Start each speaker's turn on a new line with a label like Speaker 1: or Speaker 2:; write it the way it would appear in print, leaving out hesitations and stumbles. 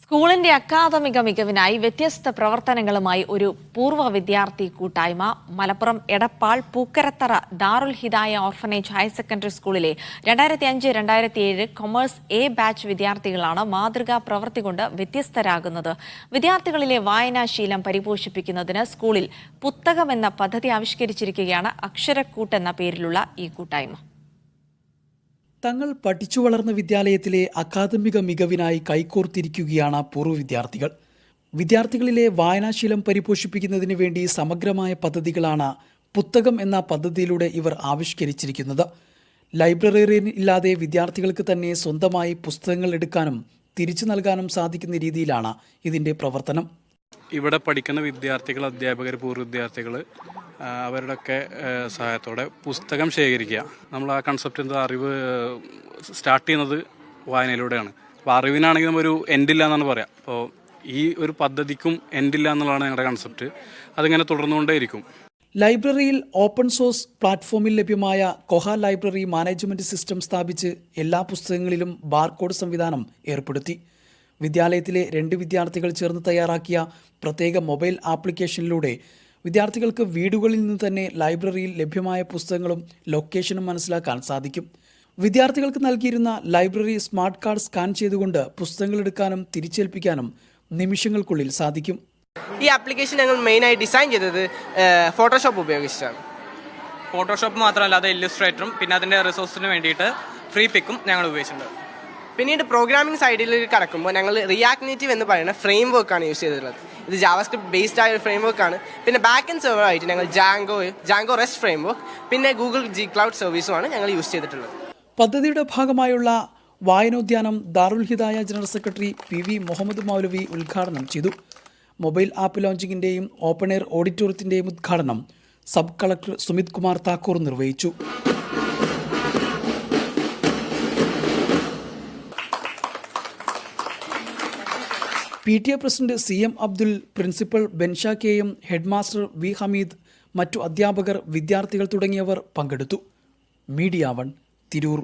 Speaker 1: സ്കൂളിന്റെ അക്കാദമിക മികവിനായി വ്യത്യസ്ത പ്രവർത്തനങ്ങളുമായി ഒരു പൂർവ്വ വിദ്യാർത്ഥി കൂട്ടായ്മ മലപ്പുറം എടപ്പാൾ പൂക്കരത്തറ ദാറുൽ ഹിദായ ഓർഫനേജ് ഹയർ സെക്കൻഡറി സ്കൂളിലെ 2005-2007 കൊമേഴ്സ് എ ബാച്ച് വിദ്യാർത്ഥികളാണ് മാതൃകാ പ്രവൃത്തി കൊണ്ട് വ്യത്യസ്തരാകുന്നത്. വിദ്യാർത്ഥികളിലെ വായനാശീലം പരിപോഷിപ്പിക്കുന്നതിന് സ്കൂളിൽ പുസ്തകം എന്ന പദ്ധതി ആവിഷ്കരിച്ചിരിക്കുകയാണ് അക്ഷരക്കൂട്ട് എന്ന പേരിലുള്ള ഈ കൂട്ടായ്മ.
Speaker 2: തങ്ങൾ പഠിച്ചു വളർന്ന വിദ്യാലയത്തിലെ അക്കാദമിക മികവിനായി കൈകോർത്തിരിക്കുകയാണ് പൂർവ്വ വിദ്യാർത്ഥികൾ. വിദ്യാർത്ഥികളിലെ വായനാശീലം പരിപോഷിപ്പിക്കുന്നതിന് വേണ്ടി സമഗ്രമായ പദ്ധതികളാണ് പുസ്തകം എന്ന പദ്ധതിയിലൂടെ ഇവർ ആവിഷ്കരിച്ചിരിക്കുന്നത്. ലൈബ്രറി ഇല്ലാതെ വിദ്യാർത്ഥികൾക്ക് തന്നെ സ്വന്തമായി പുസ്തകങ്ങൾ എടുക്കാനും തിരിച്ചു നൽകാനും സാധിക്കുന്ന രീതിയിലാണ് ഇതിൻ്റെ പ്രവർത്തനം.
Speaker 3: ഇവിടെ പഠിക്കുന്ന വിദ്യാർത്ഥികൾ, അധ്യാപകർ, പൂർവ്വ വിദ്യാർത്ഥികൾ അവരുടെയൊക്കെ സഹായത്തോടെ പുസ്തകം ശേഖരിക്കുക. നമ്മൾ ആ കൺസെപ്റ്റ് അറിവ് സ്റ്റാർട്ട് ചെയ്യുന്നത് വായനയിലൂടെയാണ്. അപ്പോൾ അറിവിനാണെങ്കിൽ നമ്മളൊരു എൻഡില്ല എന്നാണ് പറയാം. അപ്പോൾ ഈ ഒരു പദ്ധതിക്കും എൻഡില്ല എന്നുള്ളതാണ് ഞങ്ങളുടെ കൺസെപ്റ്റ്. അതിങ്ങനെ തുടർന്നുകൊണ്ടേയിരിക്കും.
Speaker 2: ലൈബ്രറിയിൽ ഓപ്പൺ സോഴ്സ് പ്ലാറ്റ്ഫോമിൽ ലഭ്യമായ കൊഹ ലൈബ്രറി മാനേജ്മെന്റ് സിസ്റ്റം സ്ഥാപിച്ച് എല്ലാ പുസ്തകങ്ങളിലും ബാർകോഡ് സംവിധാനം ഏർപ്പെടുത്തി. വിദ്യാലയത്തിലെ 2 വിദ്യാർത്ഥികൾ ചേർന്ന് തയ്യാറാക്കിയ പ്രത്യേക മൊബൈൽ ആപ്ലിക്കേഷനിലൂടെ വിദ്യാർത്ഥികൾക്ക് വീടുകളിൽ നിന്ന് തന്നെ ലൈബ്രറിയിൽ ലഭ്യമായ പുസ്തകങ്ങളും ലൊക്കേഷനും മനസ്സിലാക്കാൻ സാധിക്കും. വിദ്യാർത്ഥികൾക്ക് നൽകിയിരുന്ന ലൈബ്രറി സ്മാർട്ട് കാർഡ് സ്കാൻ ചെയ്തുകൊണ്ട് പുസ്തകങ്ങൾ എടുക്കാനും തിരിച്ചേൽപ്പിക്കാനും നിമിഷങ്ങൾക്കുള്ളിൽ സാധിക്കും.
Speaker 4: ഈ ആപ്ലിക്കേഷൻ ഞങ്ങൾ മെയിനായി ഡിസൈൻ ചെയ്തത് ഫോട്ടോഷോപ്പ് ഉപയോഗിച്ചാണ്.
Speaker 5: ഫോട്ടോഷോപ്പ് മാത്രമല്ല, അത് ഇല്ലുസ്ട്രേറ്ററും പിന്നെ അതിൻ്റെ റിസോഴ്സിന് വേണ്ടിയിട്ട് ഫ്രീ പിക്കും ഞങ്ങൾ ഉപയോഗിച്ചിട്ടുണ്ട്.
Speaker 4: പിന്നീട് പ്രോഗ്രാമിംഗ് സൈഡിൽ കടക്കുമ്പോൾ ഞങ്ങൾ റിയാക്ട് നേറ്റീവ് എന്ന് പറയുന്ന ഫ്രെയിം വർക്കാണ് യൂസ് ചെയ്തിട്ടുള്ളത്. ഇത് ജാവാസ്ക്രിപ്റ്റ് ബേസ്ഡ് ആയ ഒരു ഫ്രെയിം വർക്കാണ്. പിന്നെ ബാക്ക് ആൻഡ് സെർവർ ആയിട്ട് ഞങ്ങൾ ജാങ്കോ റെസ്റ്റ് ഫ്രെയിം വർക്ക് പിന്നെ ഗൂഗിൾ ജി ക്ലൗഡ് സർവീസുമാണ് ഞങ്ങൾ യൂസ് ചെയ്തിട്ടുള്ളത്.
Speaker 2: പദ്ധതിയുടെ ഭാഗമായുള്ള വായനോദ്യാനം Darul Hidaya general secretary PV Muhammad Maulavi ഉദ്ഘാടനം ചെയ്തു. മൊബൈൽ ആപ്പ് ലോഞ്ചിങ്ങിൻ്റെയും ഓപ്പൺ എയർ ഓഡിറ്റോറിയത്തിൻ്റെയും ഉദ്ഘാടനം സബ് കളക്ടർ സുമിത് കുമാർ താക്കൂർ നിർവഹിച്ചു. PTA president CM Abdul, principal Bensha KM, head master V Hameed, മറ്റു അധ്യാപകർ, വിദ്യാർത്ഥികൾ തുടങ്ങിയവർ പങ്കെടുത്തു. മീഡിയ 1 തിരൂർ.